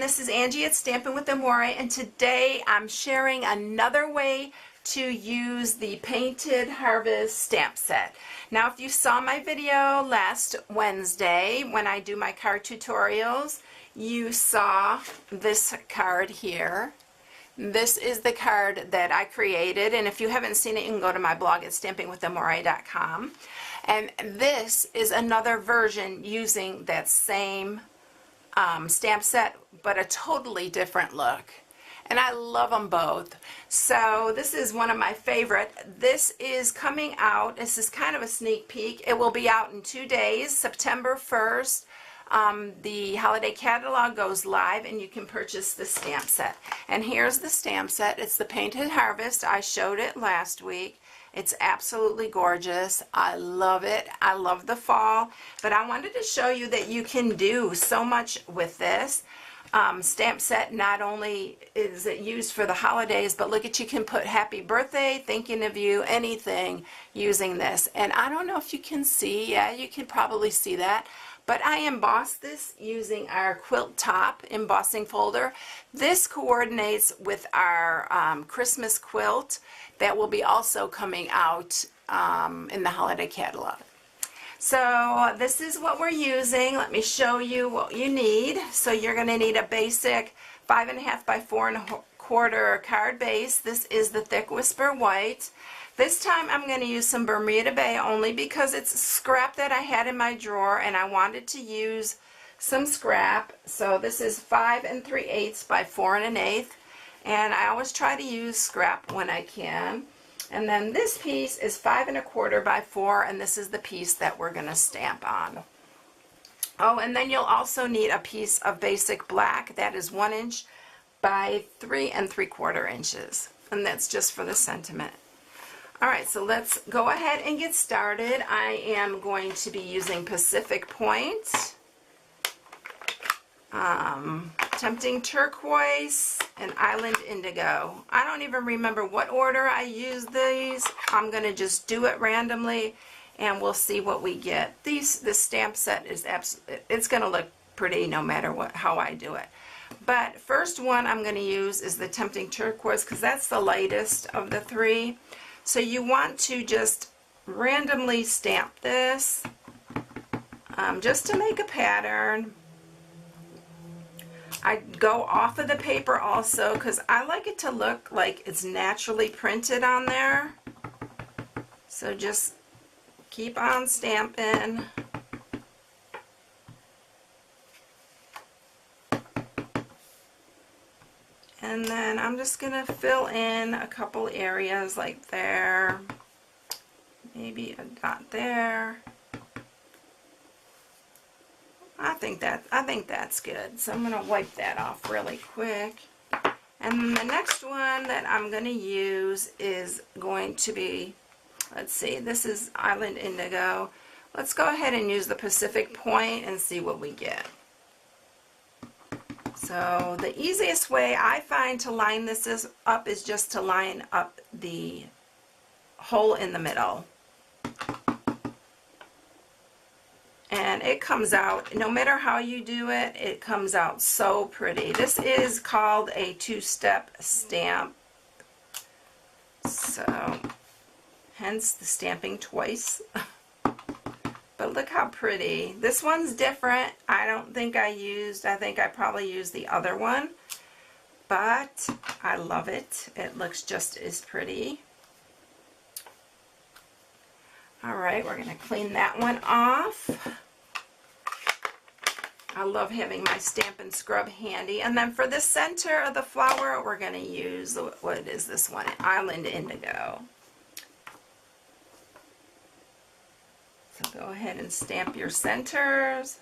this is Angie at Stampin' with Amore, and today I'm sharing another way to use the Painted Harvest stamp set. Now, if you saw my video last Wednesday when I do my card tutorials, you saw this card here. This is the card that I created, and if you haven't seen it, you can go to my blog at stampingwithamore.com. And this is another version using that same stamp set, but a totally different look. And I love them both. So this is one of my favorite. This is coming out. This is kind of a sneak peek. It will be out in 2 days, September 1st. The holiday catalog goes live and you can purchase the stamp set. And here's the stamp set. It's the Painted Harvest. I showed it last week. It's absolutely gorgeous. I love it. I love the fall. But I wanted to show you that you can do so much with this stamp set. Not only is it used for the holidays, but look at, you can put happy birthday, thinking of you, anything using this. And I don't know if you can see. Yeah, you can probably see that. But I embossed this using our quilt top embossing folder. This coordinates with our Christmas quilt that will be also coming out in the holiday catalog. So this is what we're using. Let me show you what you need. So you're going to need a basic 5.5 by 4.25 card base. This is the Thick Whisper White. This time I'm going to use some Bermuda Bay only because it's scrap that I had in my drawer and I wanted to use some scrap. So this is 5 3/8 by 4 1/8, and I always try to use scrap when I can. And then this piece is 5 1/4 by 4, and this is the piece that we're going to stamp on. Oh, and then you'll also need a piece of basic black that is 1 inch by 3 3/4 inches, and that's just for the sentiment. Alright, so let's go ahead and get started. I am going to be using Pacific Point, Tempting Turquoise, and Island Indigo. I don't even remember what order I use these. I'm going to just do it randomly and we'll see what we get. This stamp set is absolutely, it's going to look pretty no matter how I do it. But first one I'm going to use is the Tempting Turquoise because that's the lightest of the three. So you want to just randomly stamp this just to make a pattern. I go off of the paper also because I like it to look like it's naturally printed on there. So just keep on stamping. And then I'm just going to fill in a couple areas like there, maybe a dot there. I think that's good. So I'm going to wipe that off really quick. And the next one that I'm going to use is going to be, let's see, this is Island Indigo. Let's go ahead and use the Pacific Point and see what we get. So the easiest way I find to line this up is just to line up the hole in the middle. And it comes out, no matter how you do it, it comes out so pretty. This is called a two-step stamp. So, hence the stamping twice. But look how pretty. This one's different. I think I probably used the other one. But I love it. It looks just as pretty. Alright, we're going to clean that one off. I love having my Stampin' Scrub handy. And then for the center of the flower, we're going to use, what is this one? Island Indigo. So go ahead and stamp your centers.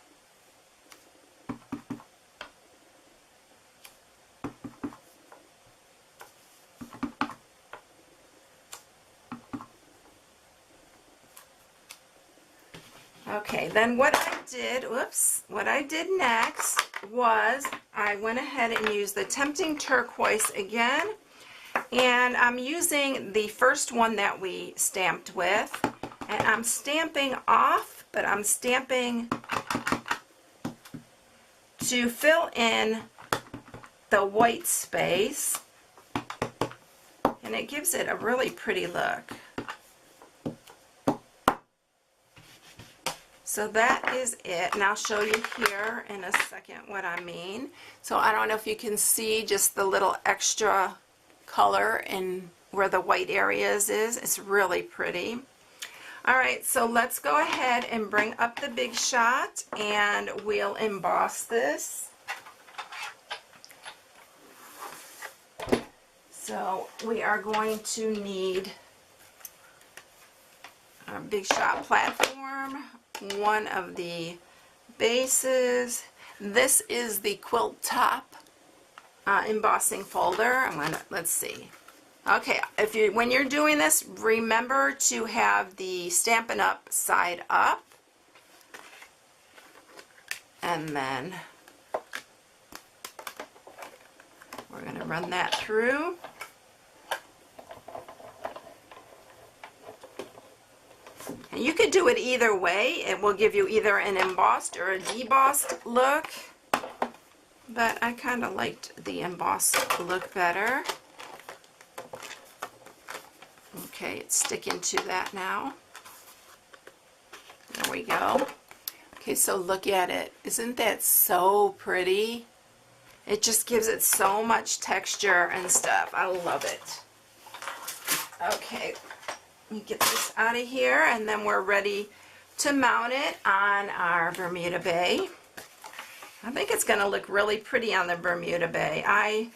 Okay, then what I did next was I went ahead and used the Tempting Turquoise again, and I'm using the first one that we stamped with, and I'm stamping off, but I'm stamping to fill in the white space, and it gives it a really pretty look. So that is it, and I'll show you here in a second what I mean. So I don't know if you can see just the little extra color in where the white areas is. It's really pretty. All right, so let's go ahead and bring up the Big Shot and we'll emboss this. So we are going to need our Big Shot platform, one of the bases. This is the quilt top embossing folder. Let's see. Okay, when you're doing this, remember to have the Stampin' Up side up, and then we're going to run that through. And you could do it either way. It will give you either an embossed or a debossed look, but I kind of liked the embossed look better. Okay, it's sticking to that now. There we go. Okay, so look at it. Isn't that so pretty? It just gives it so much texture and stuff. I love it. Okay, let me get this out of here, and then we're ready to mount it on our Bermuda Bay. I think it's going to look really pretty on the Bermuda Bay. I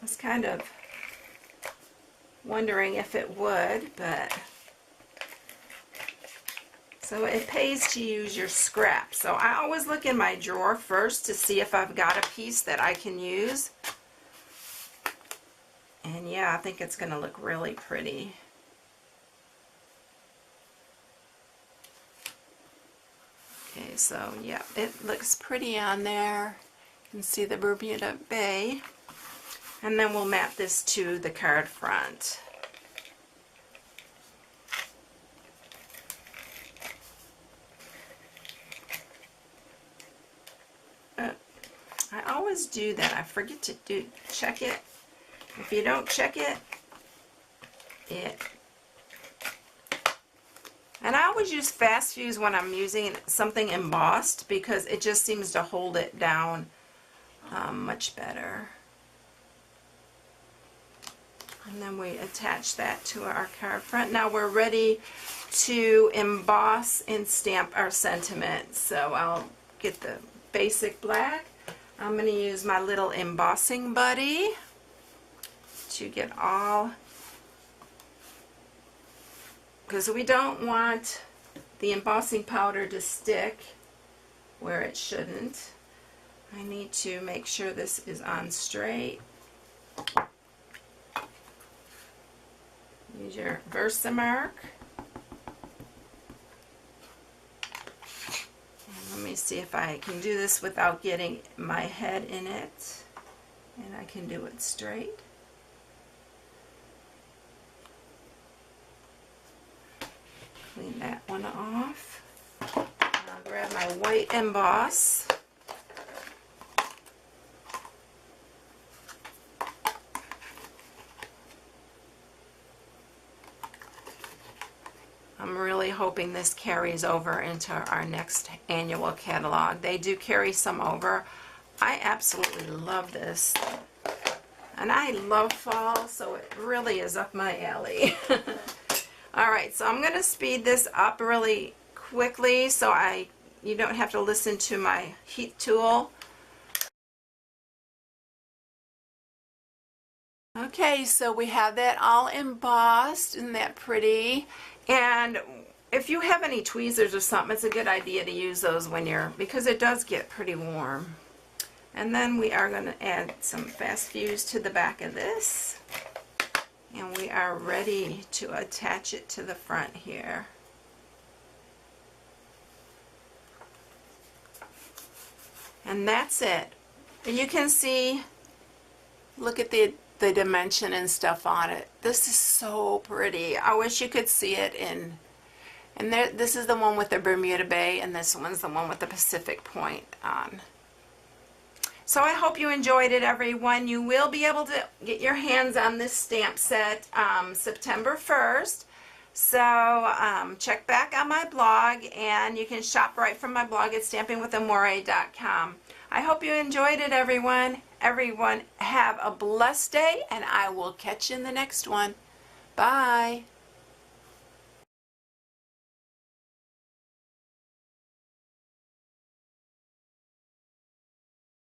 was kind of wondering if it would, but so it pays to use your scraps. So I always look in my drawer first to see if I've got a piece that I can use. And yeah, I think it's going to look really pretty. Okay, so yeah, it looks pretty on there. You can see the Bermuda Bay. And then we'll map this to the card front. I always do that. I forget to check it. If you don't check it, and I always use fast fuse when I'm using something embossed because it just seems to hold it down much better. And then we attach that to our card front. Now we're ready to emboss and stamp our sentiment. So I'll get the basic black. I'm going to use my little embossing buddy to get all, because we don't want the embossing powder to stick where it shouldn't. I need to make sure this is on straight. Use your Versamark. And let me see if I can do this without getting my head in it. And I can do it straight. Clean that one off. I'll grab my white emboss. I'm really hoping this carries over into our next annual catalog. They do carry some over. I absolutely love this. And I love fall, so it really is up my alley. Alright, so I'm going to speed this up really quickly so you don't have to listen to my heat tool. Okay, so we have that all embossed. Isn't that pretty? And if you have any tweezers or something, it's a good idea to use those because it does get pretty warm. And then we are going to add some fast fuse to the back of this. And we are ready to attach it to the front here. And that's it. And you can see, look at the dimension and stuff on it. This is so pretty. I wish you could see it in, and this is the one with the Bermuda Bay, and this one's the one with the Pacific Point on. So I hope you enjoyed it, everyone. You will be able to get your hands on this stamp set September 1st. So check back on my blog, and you can shop right from my blog at stampingwithamore.com. I hope you enjoyed it, everyone. Everyone have a blessed day, and I will catch you in the next one. Bye.